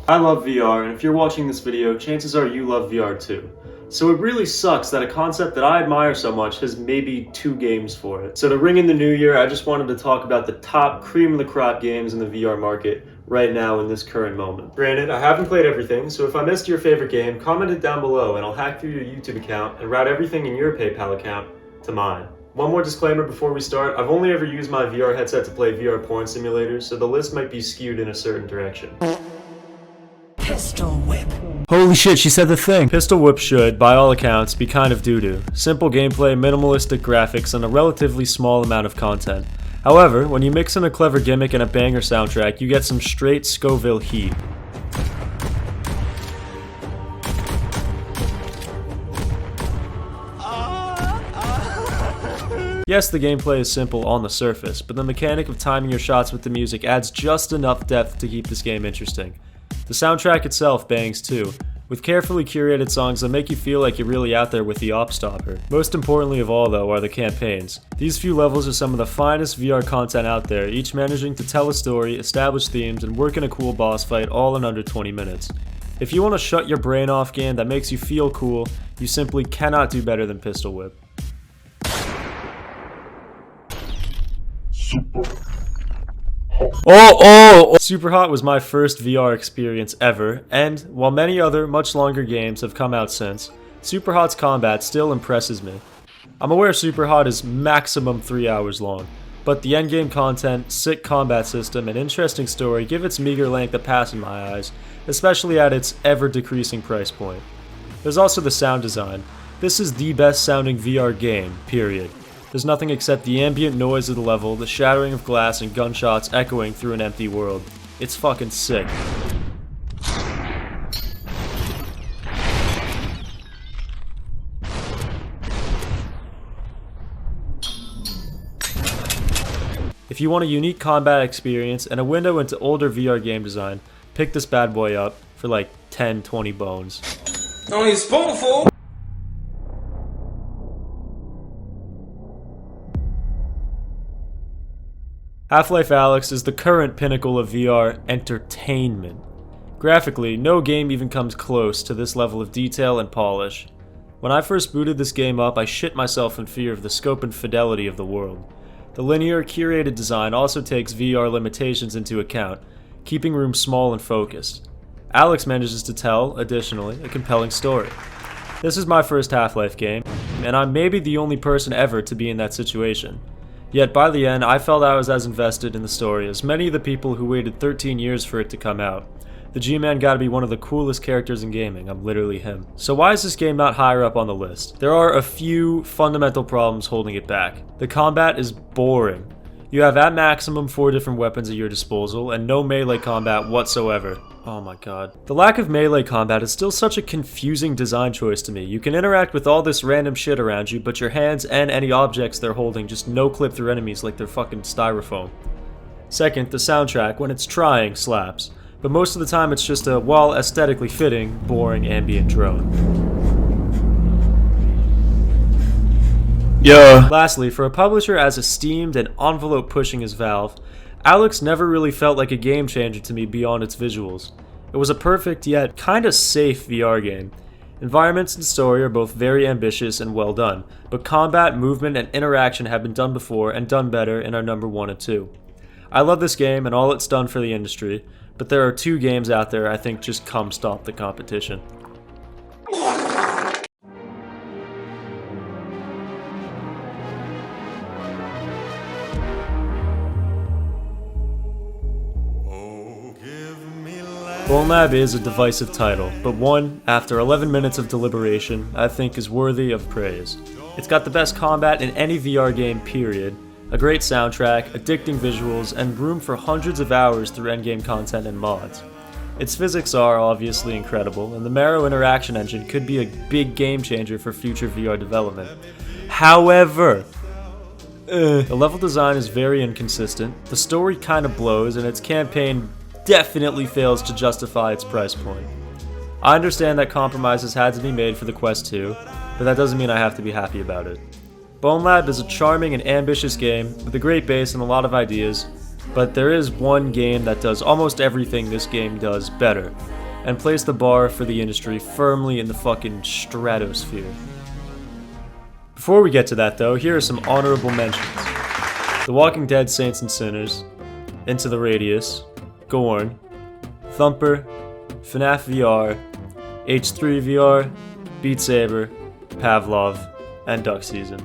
I love VR, and if you're watching this video, chances are you love VR too. So it really sucks that a concept that I admire so much has maybe 2 games for it. So to ring in the new year, I just wanted to talk about the top cream of the crop games in the VR market right now in this current moment. Granted, I haven't played everything, so if I missed your favorite game, comment it down below and I'll hack through your YouTube account and route everything in your PayPal account to mine. One more disclaimer before we start, I've only ever used my VR headset to play VR porn simulators, so the list might be skewed in a certain direction. Pistol Whip. Holy shit, she said the thing. Pistol Whip should, by all accounts, be kind of doo-doo. Simple gameplay, minimalistic graphics, and a relatively small amount of content. However, when you mix in a clever gimmick and a banger soundtrack, you get some straight Scoville heat. Yes, the gameplay is simple on the surface, but the mechanic of timing your shots with the music adds just enough depth to keep this game interesting. The soundtrack itself bangs too, with carefully curated songs that make you feel like you're really out there with the op stopper. Most importantly of all though are the campaigns. These few levels are some of the finest VR content out there, each managing to tell a story, establish themes, and work in a cool boss fight all in under 20 minutes. If you want to shut your brain off game that makes you feel cool, you simply cannot do better than Pistol Whip. Superhot was my first VR experience ever, and while many other, much longer games have come out since, Superhot's combat still impresses me. I'm aware Superhot is maximum 3 hours long, but the endgame content, sick combat system, and interesting story give its meager length a pass in my eyes, especially at its ever-decreasing price point. There's also the sound design. This is the best sounding VR game, period. There's nothing except the ambient noise of the level, the shattering of glass, and gunshots echoing through an empty world. It's fucking sick. If you want a unique combat experience and a window into older VR game design, pick this bad boy up for like 10-20 bones. Only a spoonful. Half-Life Alyx is the current pinnacle of VR entertainment. Graphically, no game even comes close to this level of detail and polish. When I first booted this game up, I shit myself in fear of the scope and fidelity of the world. The linear, curated design also takes VR limitations into account, keeping rooms small and focused. Alyx manages to tell, additionally, a compelling story. This is my first Half-Life game, and I'm maybe the only person ever to be in that situation. Yet by the end, I felt I was as invested in the story as many of the people who waited 13 years for it to come out. The G-Man gotta be one of the coolest characters in gaming, I'm literally him. So why is this game not higher up on the list? There are a few fundamental problems holding it back. The combat is boring. You have at maximum 4 different weapons at your disposal, and no melee combat whatsoever. Oh my god. The lack of melee combat is still such a confusing design choice to me. You can interact with all this random shit around you, but your hands and any objects they're holding just no-clip through enemies like they're fucking styrofoam. Second, the soundtrack, when it's trying, slaps. But most of the time it's just a, while aesthetically fitting, boring ambient drone. Yeah. Lastly, for a publisher as esteemed and envelope-pushing as Valve, Alyx never really felt like a game changer to me beyond its visuals. It was a perfect yet kinda safe VR game. Environments and story are both very ambitious and well done, but combat, movement, and interaction have been done before and done better in our number 1 and 2. I love this game and all it's done for the industry, but there are 2 games out there I think just come stop the competition. Bone Lab is a divisive title, but one, after 11 minutes of deliberation, I think is worthy of praise. It's got the best combat in any VR game, period, a great soundtrack, addicting visuals, and room for hundreds of hours through endgame content and mods. Its physics are obviously incredible, and the Marrow interaction engine could be a big game changer for future VR development. However, the level design is very inconsistent, the story kinda blows, and its campaign definitely fails to justify its price point. I understand that compromises had to be made for the Quest 2, but that doesn't mean I have to be happy about it. Bone Lab is a charming and ambitious game with a great base and a lot of ideas, But there is one game that does almost everything this game does better, and placed the bar for the industry firmly in the fucking stratosphere. Before we get to that though, here are some honorable mentions. The Walking Dead Saints and Sinners, Into the Radius, Gorn, Thumper, FNAF VR, H3 VR, Beat Saber, Pavlov, and Duck Season.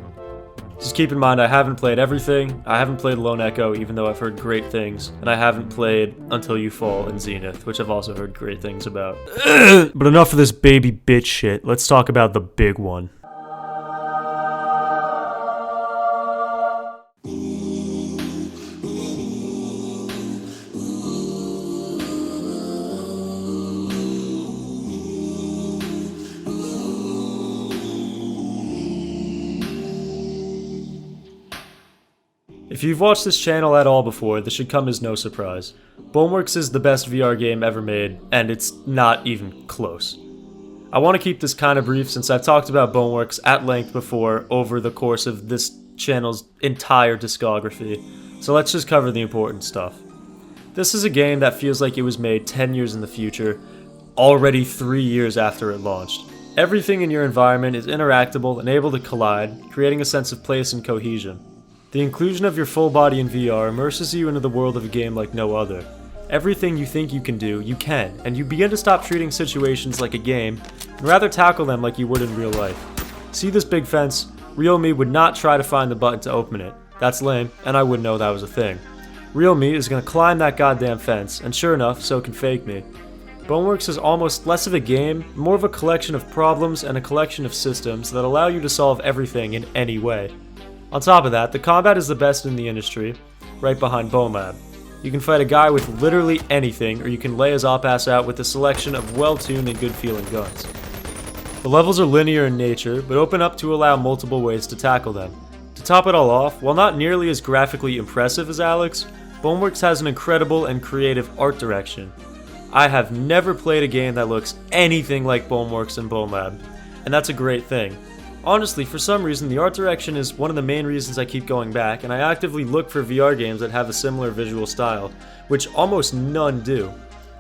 Just keep in mind I haven't played everything, I haven't played Lone Echo even though I've heard great things, and I haven't played Until You Fall and Zenith, which I've also heard great things about. But enough of this baby bitch shit, let's talk about the big one. If you've watched this channel at all before, this should come as no surprise. Boneworks is the best VR game ever made, and it's not even close. I want to keep this kind of brief since I've talked about Boneworks at length before over the course of this channel's entire discography, so let's just cover the important stuff. This is a game that feels like it was made 10 years in the future, already 3 years after it launched. Everything in your environment is interactable and able to collide, creating a sense of place and cohesion. The inclusion of your full body in VR immerses you into the world of a game like no other. Everything you think you can do, you can, and you begin to stop treating situations like a game, and rather tackle them like you would in real life. See this big fence? Real me would not try to find the button to open it. That's lame, and I wouldn't know that was a thing. Real me is gonna climb that goddamn fence, and sure enough, so can fake me. Boneworks is almost less of a game, more of a collection of problems and a collection of systems that allow you to solve everything in any way. On top of that, the combat is the best in the industry, right behind BOMAB. You can fight a guy with literally anything, or you can lay his op-ass out with a selection of well-tuned and good-feeling guns. The levels are linear in nature, but open up to allow multiple ways to tackle them. To top it all off, while not nearly as graphically impressive as Alex, Boneworks has an incredible and creative art direction. I have never played a game that looks anything like Boneworks and BOMAB, and that's a great thing. Honestly, for some reason, the art direction is one of the main reasons I keep going back, and I actively look for VR games that have a similar visual style, which almost none do.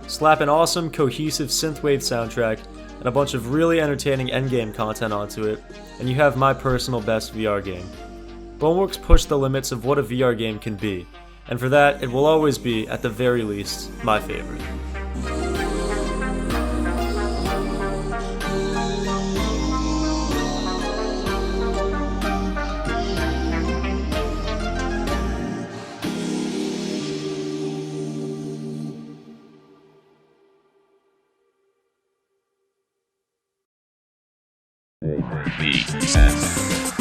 Slap an awesome, cohesive synthwave soundtrack and a bunch of really entertaining endgame content onto it, and you have my personal best VR game. Boneworks pushed the limits of what a VR game can be, and for that, it will always be, at the very least, my favorite. BS.